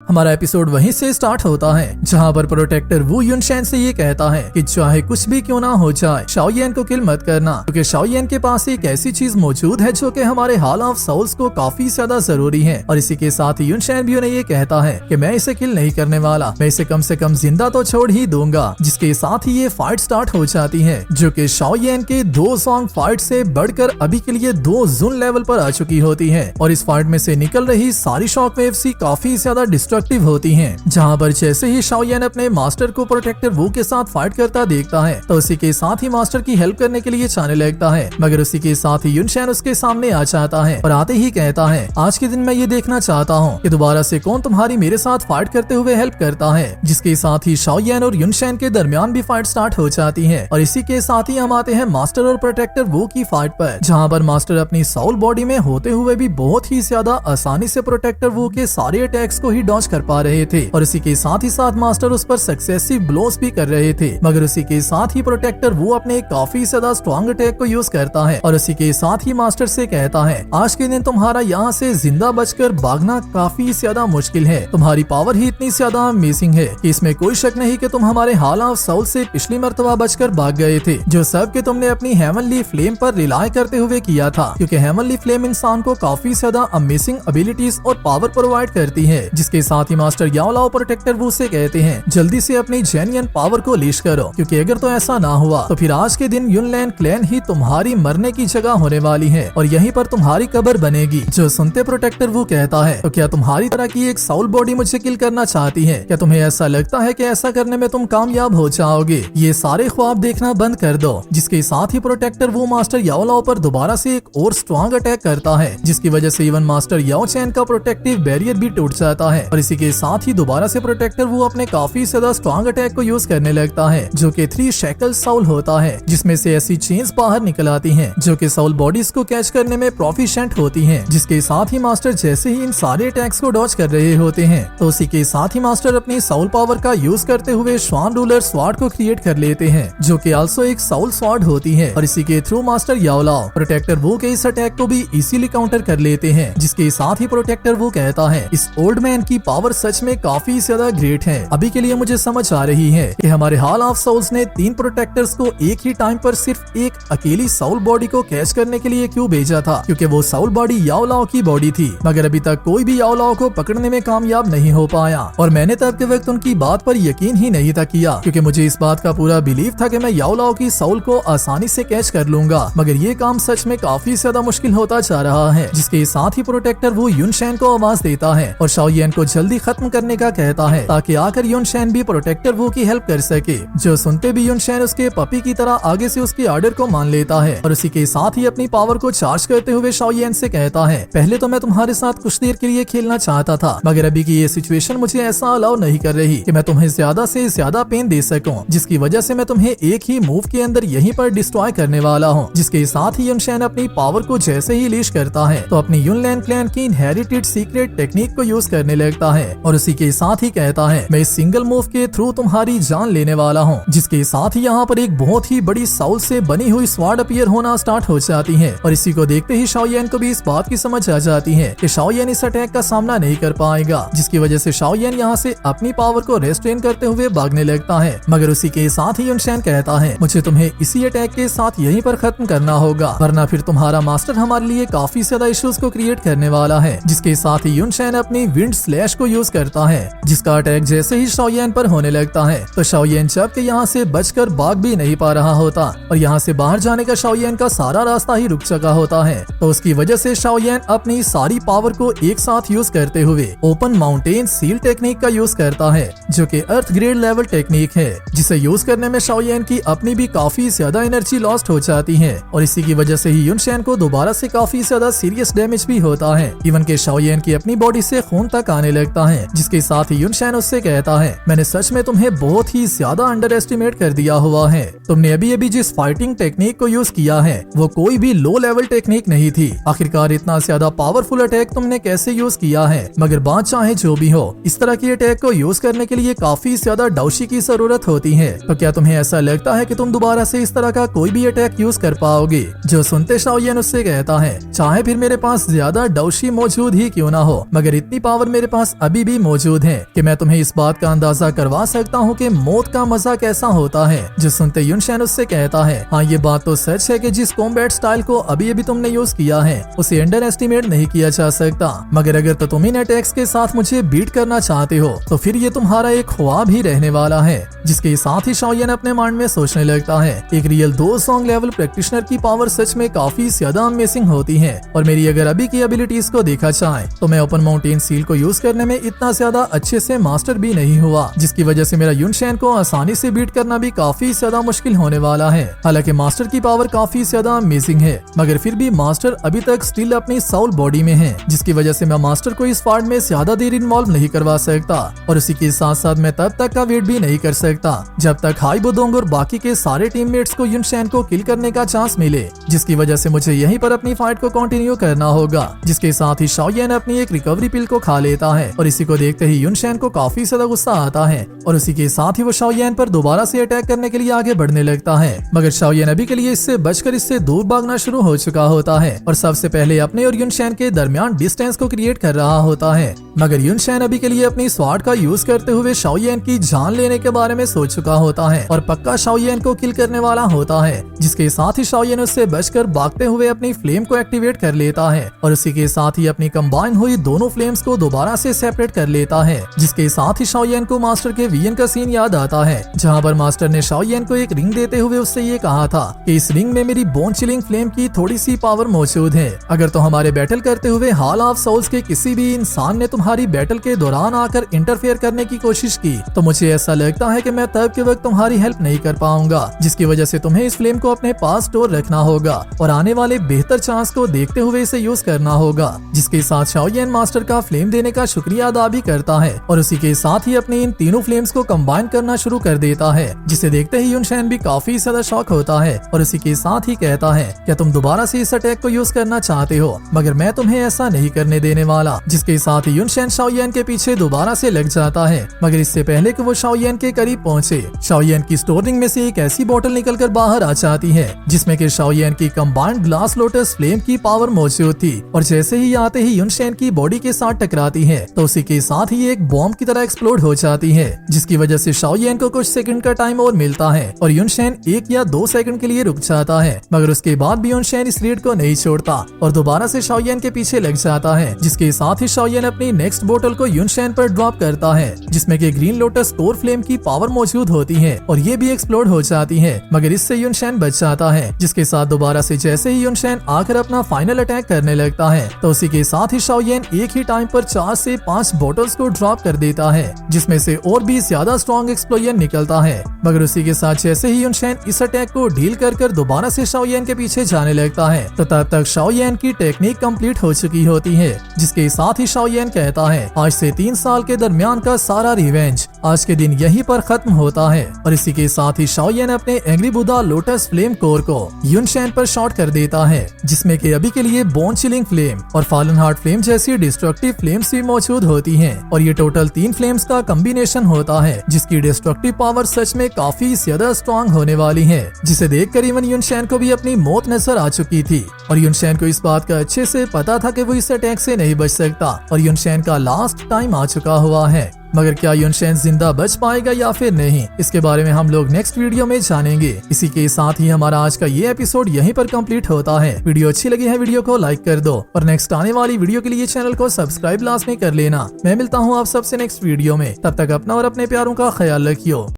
हमारा एपिसोड वहीं से स्टार्ट होता है जहाँ पर प्रोटेक्टर वू युनशेन से ये कहता है कि चाहे कुछ भी क्यों ना हो जाए, शाओयेन को किल मत करना, क्योंकि शाओयेन के पास एक ऐसी चीज मौजूद है जो कि हमारे हॉल ऑफ सोल्स को काफी ज्यादा जरूरी है। और इसी के साथ ही युनशेन भी उन्हें ये कहता है कि मैं इसे किल नहीं करने वाला, मैं इसे कम से कम जिंदा तो छोड़ ही दूंगा। जिसके साथ ही ये फाइट स्टार्ट हो जाती है जो कि शाओयेन के 2 सॉन्ग फाइट से बढ़कर अभी के लिए 2 जून लेवल पर आ चुकी होती है। और इस फाइट में से निकल रही सारी शॉक वेव सी काफी ज्यादा डिस्ट्रक्टिव होती हैं। जहां पर जैसे ही शाओयेन अपने मास्टर को प्रोटेक्टर वू के साथ फाइट करता देखता है तो उसी के साथ ही मास्टर की हेल्प करने के लिए जाने लगता है, मगर उसी के साथ ही युनशेन उसके सामने आ जाता है और आते ही कहता है आज के दिन मैं ये देखना चाहता हूँ कि दोबारा से कौन तुम्हारी मेरे साथ फाइट करते हुए हेल्प करता है। जिसके साथ ही शाओयेन और युनशेन के दरमियान भी फाइट स्टार्ट हो जाती है। और इसी के साथ ही हम आते हैं मास्टर और प्रोटेक्टर वू की फाइट पर, जहाँ पर मास्टर अपनी सोल बॉडी में होते हुए भी बहुत ही ज्यादा आसानी से प्रोटेक्टर वू के सारे अटैक्स को ही डॉज कर पा रहे थे। और इसी के साथ ही साथ मास्टर उस पर सक्सेसिव ब्लोस भी कर रहे थे, मगर उसी के साथ ही प्रोटेक्टर वो अपने काफी ज्यादा स्ट्रॉन्ग अटैक को यूज करता है। और उसी के साथ ही मास्टर से कहता है आज के दिन तुम्हारा यहाँ से जिंदा बचकर भागना काफी ज्यादा मुश्किल है, तुम्हारी पावर ही इतनी ज्यादा अमेजिंग है कि इसमें कोई शक नहीं कि तुम हमारे हॉल ऑफ सोल से पिछली मर्तबा बचकर भाग गए थे, जो सब के तुमने अपनी हेवनली फ्लेम पर रिलाय करते हुए किया था, क्योंकि हेवनली फ्लेम इंसान को काफी ज्यादा अमेजिंग एबिलिटीज और पावर प्रोवाइड करती है। जिसके साथ ही मास्टर याओ लाओ प्रोटेक्टर वू से कहते हैं जल्दी से अपनी जेन्युइन पावर को लीश करो, क्योंकि अगर तो ऐसा ना हुआ तो फिर आज के दिन युनलैंड क्लैन ही तुम्हारी मरने की जगह होने वाली है और यहीं पर तुम्हारी कब्र बनेगी। जो सुनते प्रोटेक्टर वू कहता है तो क्या तुम्हारी तरह की एक साउल बॉडी मुझे किल करना चाहती है? क्या तुम्हें ऐसा लगता है कि ऐसा करने में तुम कामयाब हो जाओगे? ये सारे ख्वाब देखना बंद कर दो। जिसके साथ ही प्रोटेक्टर वू मास्टर याओ लाओ पर दोबारा से एक और स्ट्रॉन्ग अटैक करता है, जिसकी वजह से इवन मास्टर याओ चैन का प्रोटेक्टिव बैरियर भी टूट जाता है। और इसी के साथ ही दोबारा से प्रोटेक्टर वो अपने काफी ज्यादा स्ट्रॉन्ग अटैक को यूज करने लगता है, जो कि 3 शैकल साउल होता है, जिसमें से ऐसी चेन्स बाहर निकल आती हैं जो कि साउल बॉडीज को कैच करने में प्रोफिशिएंट होती हैं। जिसके साथ ही मास्टर जैसे ही इन सारे अटैक्स को डॉज कर रहे होते हैं तो उसी के साथ ही मास्टर अपनी साउल पावर का यूज करते हुए स्वान रूलर स्वॉर्ड को क्रिएट कर लेते हैं, जो कि आल्सो एक साउल स्वॉर्ड होती है। और इसी के थ्रू मास्टर याओ लाओ प्रोटेक्टर वो के इस अटैक को भी इजीली काउंटर कर लेते हैं। जिसके साथ ही प्रोटेक्टर वो कहता है इस ओल्ड मैन की पावर सच में काफी ज्यादा ग्रेट है। अभी के लिए मुझे समझ आ रही है कि हमारे हॉल ऑफ सोल्स ने 3 प्रोटेक्टर्स को एक ही टाइम पर सिर्फ एक अकेली साउल बॉडी को कैच करने के लिए क्यों भेजा था, क्योंकि वो साउल बॉडी याओ लाओ की बॉडी थी, मगर अभी तक कोई भी याओ लाओ को पकड़ने में कामयाब नहीं हो पाया। और मैंने तब के वक्त उनकी बात पर यकीन ही नहीं था किया, क्योंकि मुझे इस बात का पूरा बिलीव था कि मैं याओ लाओ की साउल को आसानी से कैच कर लूंगा, मगर ये काम सच में काफी ज्यादा मुश्किल होता जा रहा है। जिसके साथ ही प्रोटेक्टर वो युनशेन को आवाज देता है और शाओयेन को जल्दी खत्म करने का कहता है, ताकि आकर युनशेन भी प्रोटेक्टर वो की हेल्प कर सके। जो सुनते भी युनशेन उसके पपी की तरह आगे से उसके ऑर्डर को मान लेता है और उसी के साथ ही अपनी पावर को चार्ज करते हुए शाओयेन से कहता है पहले तो मैं तुम्हारे साथ कुछ देर के लिए खेलना चाहता था, मगर अभी की ये सिचुएशन मुझे ऐसा अलाउ नहीं कर रही कि मैं तुम्हें ज्यादा से ज्यादा पेन दे सकूं, जिसकी वजह से मैं तुम्हें एक ही मूव के अंदर यहीं पर डिस्ट्रॉय करने वाला हूँ। जिसके साथ ही युनशेन अपनी पावर को जैसे ही लीश करता है तो अपनी युनलैंड क्लैन की इनहेरिटेड सीक्रेट टेक्निक को यूज करने लगता है और उसी के साथ ही कहता है मैं इस सिंगल मूव के थ्रू तुम्हारी जान लेने वाला हूँ। जिसके साथ ही यहाँ पर एक बहुत ही बड़ी साउल से बनी हुई स्वॉर्ड अपीयर होना स्टार्ट हो जाती है और इसी को देखते ही शाओयेन को भी इस बात की समझ आ जाती है कि शाओयेन इस अटैक का सामना नहीं कर पाएगा, जिसकी वजह से शाओयेन यहाँ से अपनी पावर को रेस्ट्रेन करते हुए भागने लगता है। मगर उसी के साथ ही युनशेन कहता है मुझे तुम्हें इसी अटैक के साथ यहीं पर खत्म करना होगा, वरना फिर तुम्हारा मास्टर हमारे लिए काफी ज्यादा इश्यूज को क्रिएट करने वाला है। जिसके साथ ही युनशेन अपनी विंड स्लैश को यूज करता है, जिसका अटैक जैसे ही शाओयेन पर होने लगता है तो शाओयेन जबकि यहाँ से बचकर भाग भी नहीं पा रहा होता और यहाँ से बाहर जाने का शाओयेन का सारा रास्ता ही रुक चुका होता है, तो उसकी वजह से शाओयेन अपनी सारी पावर को एक साथ यूज करते हुए ओपन माउंटेन सील टेक्निक का यूज करता है, जो कि अर्थ ग्रेड लेवल टेक्निक है, जिसे यूज करने में शाओयेन की अपनी भी काफी ज्यादा एनर्जी लॉस्ट हो जाती है और इसी की वजह से ही युनशेन को दोबारा से काफी ज्यादा सीरियस डैमेज भी होता है, इवन के शाओयेन की अपनी बॉडी से खून तक आने लगता है। जिसके साथ ही युनशेन उससे कहता है मैंने सच में तुम्हें बहुत ही ज्यादा अंडर एस्टिमेट कर दिया हुआ है, तुमने अभी अभी जिस फाइटिंग टेक्निक को यूज किया है वो कोई भी लो लेवल टेक्निक नहीं थी, आखिरकार इतना ज्यादा पावरफुल अटैक तुमने कैसे यूज किया है। मगर बात चाहे जो भी हो, इस तरह की अटैक को यूज करने के लिए काफी ज्यादा डाउशी की जरूरत होती है, तो क्या तुम्हें ऐसा लगता है कि तुम दोबारा से इस तरह का कोई भी अटैक यूज कर पाओगे? जो सुनते शाओयेन उससे कहता है चाहे फिर मेरे पास ज्यादा डाउशी मौजूद ही क्यों ना हो, मगर इतनी पावर मेरे पास अभी भी मौजूद हैं कि मैं तुम्हें इस बात का अंदाजा करवा सकता हूँ कि मौत का मजा कैसा होता है। जो सुनते युनशेन उससे कहता है, हाँ ये बात तो सच है कि जिस कॉम्बैट स्टाइल को अभी अभी तुमने यूज किया है उसे अंडर एस्टिमेट नहीं किया जा सकता, मगर अगर तो तुम इन अटैक्स के साथ मुझे बीट करना चाहते हो तो फिर ये तुम्हारा एक ख्वाब ही रहने वाला है। जिसके साथ ही शाओयन अपने माइंड में सोचने लगता है, एक रियल 2 सॉन्ग लेवल प्रैक्टिशनर की पावर सच में काफी ज्यादा अमेजिंग होती है और मेरी अगर अभी की एबिलिटीज को देखा जाए तो मैं ओपन माउंटेन सील को यूज करने में इतना ज्यादा अच्छे से मास्टर भी नहीं हुआ, जिसकी वजह से मेरा युनशेन को आसानी से बीट करना भी काफी ज्यादा मुश्किल होने वाला है। हालांकि मास्टर की पावर काफी ज्यादा अमेजिंग है, मगर फिर भी मास्टर अभी तक स्टिल अपनी साउल बॉडी में है, जिसकी वजह से मैं मास्टर को इस पार्ट में ज्यादा देर इन्वॉल्व नहीं करवा सकता और उसी के साथ साथ मैं तब तक का वेट भी नहीं कर सकता जब तक हाई बुदोंग और बाकी के सारे टीममेट्स को युनशेन को किल करने का चांस मिले, जिसकी वजह से मुझे यहीं पर अपनी फाइट को कंटिन्यू करना होगा। जिसके साथ ही शाओयन अपनी एक रिकवरी पिल को खा लेता है और इसी को देखते ही युनशेन को काफी ज्यादा गुस्सा आता है और उसी के साथ ही वो शाओयन पर दोबारा से अटैक करने के लिए आगे बढ़ने लगता है, मगर शाओयन अभी के लिए इससे बचकर इससे दूर भागना शुरू हो चुका होता है और सबसे पहले अपने और युनशेन के दरमियान डिस्टेंस को क्रिएट कर रहा होता है। मगर युनशेन अभी के लिए अपनी स्वार्ड का यूज करते हुए शाओयन की जान लेने के बारे में सोच चुका होता है और पक्का शाओयन को किल करने वाला होता है। जिसके साथ ही शाओयन उससे बचकर भागते हुए अपनी फ्लेम को एक्टिवेट कर लेता है और उसी के साथ ही अपनी कंबाइन हुई दोनों फ्लेम्स को दोबारा से सेपरेट कर लेता है। जिसके साथ ही शाओयन को मास्टर के वीएन का सीन याद आता है, जहाँ पर मास्टर ने शाओयन को एक रिंग देते हुए उससे ये कहा था कि इस रिंग में मेरी बोन चिलिंग फ्लेम की थोड़ी सी पावर मौजूद है। अगर तो हमारे बैटल करते हुए हॉल ऑफ सोल्स के किसी भी इंसान ने तुम्हारी बैटल के दौरान आकर इंटरफेयर करने की कोशिश की तो मुझे ऐसा लगता है कि मैं तब के वक्त तुम्हारी हेल्प नहीं कर पाऊंगा, जिसकी वजह से तुम्हें इस फ्लेम को अपने पास स्टोर रखना होगा और आने वाले बेहतर चांस को देखते हुए इसे यूज करना होगा। जिसके साथ शाओयन मास्टर का फ्लेम देने का शुक्रिया अदा भी करता है और उसी के साथ ही अपने इन तीनों फ्लेम्स को कंबाइन करना शुरू कर देता है, जिसे देखते ही युनशेन भी काफी ज्यादा शॉक होता है और उसी के साथ ही कहता है, क्या तुम दोबारा से इस अटैक को यूज करना चाहते हो, मगर मैं तुम्हें ऐसा नहीं करने देने वाला। जिसके साथ ही युनशेन शाओयन के पीछे दोबारा से लग जाता है, मगर इससे पहले कि वो शाओयन के करीब पहुंचे, शाओयन की स्टोरिंग में से एक ऐसी बोतल निकलकर बाहर आ जाती है जिसमें कि शाओयन की कंबाइंड ग्लास लोटस फ्लेम की पावर मौजूद थी और जैसे ही आते ही युनशेन की बॉडी के साथ टकराती है तो उसी के साथ ही एक बॉम्ब की तरह एक्सप्लोड हो जाती है, जिसकी वजह से शाओयन को कुछ सेकंड का टाइम और मिलता है और युनशेन 1 या 2 सेकंड के लिए रुक जाता है, मगर उसके बाद भी युनशेन इस रेड को नहीं छोड़ता और दोबारा से शाओयन के पीछे लग जाता है। जिसके साथ ही शाओयन अपनी नेक्स्ट बोतल को युनशेन पर ड्रॉप करता है जिसमें कि ग्रीन लोटस कोर फ्लेम की पावर मौजूद होती है और ये भी एक्सप्लोड हो जाती है, मगर इससे युनशेन बच जाता है। जिसके साथ दोबारा से जैसे ही युनशेन आकर अपना फाइनल अटैक करने लगता है तो उसी के साथ ही शाओयन एक ही टाइम पर 4 से 5 बोतल्स को ड्रॉप कर देता है, जिसमें से और भी ज्यादा स्ट्रॉन्ग एक्सप्लोजन निकलता है। मगर उसी के साथ जैसे ही युनशेन इस अटैक को डील कर दोबारा से शाओयन के पीछे जाने लगता है तो तब तक शाओयन की टेक्निक कंप्लीट हो चुकी होती है। जिसके साथ ही शाओयन कहता है, आज से 3 साल के दरमियान का सारा रिवेंज आज के दिन यहीं पर खत्म होता है और इसी के साथ ही शाओयन अपने एंग्री बुदा लोटस फ्लेम कोर को युनशेन पर शॉट कर देता है, जिसमें कि अभी के लिए बोन चिलिंग फ्लेम और फॉलन हार्ट फ्लेम जैसी डिस्ट्रक्टिव फ्लेम्स भी मौजूद होती हैं और ये टोटल 3 फ्लेम्स का कॉम्बिनेशन होता है जिसकी डिस्ट्रक्टिव पावर सच में काफी ज्यादा स्ट्रॉन्ग होने वाली है, जिसे देखकर इवन युनशेन को भी अपनी मौत नजर आ चुकी थी और युनशेन को इस बात का अच्छे से पता था कि वो इस अटैक से नहीं बच सकता और युनशेन का लास्ट टाइम आ चुका हुआ है। मगर क्या युनशेन जिंदा बच पाएगा या फिर नहीं, इसके बारे में हम लोग नेक्स्ट वीडियो में जानेंगे। इसी के साथ ही हमारा आज का ये एपिसोड यहीं पर कंप्लीट होता है। वीडियो अच्छी लगी है वीडियो को लाइक कर दो और नेक्स्ट आने वाली वीडियो के लिए चैनल को सब्सक्राइब लाजमी कर लेना। मैं मिलता हूँ आप सबसे नेक्स्ट वीडियो में, तब तक अपना और अपने प्यारों का ख्याल रखियो।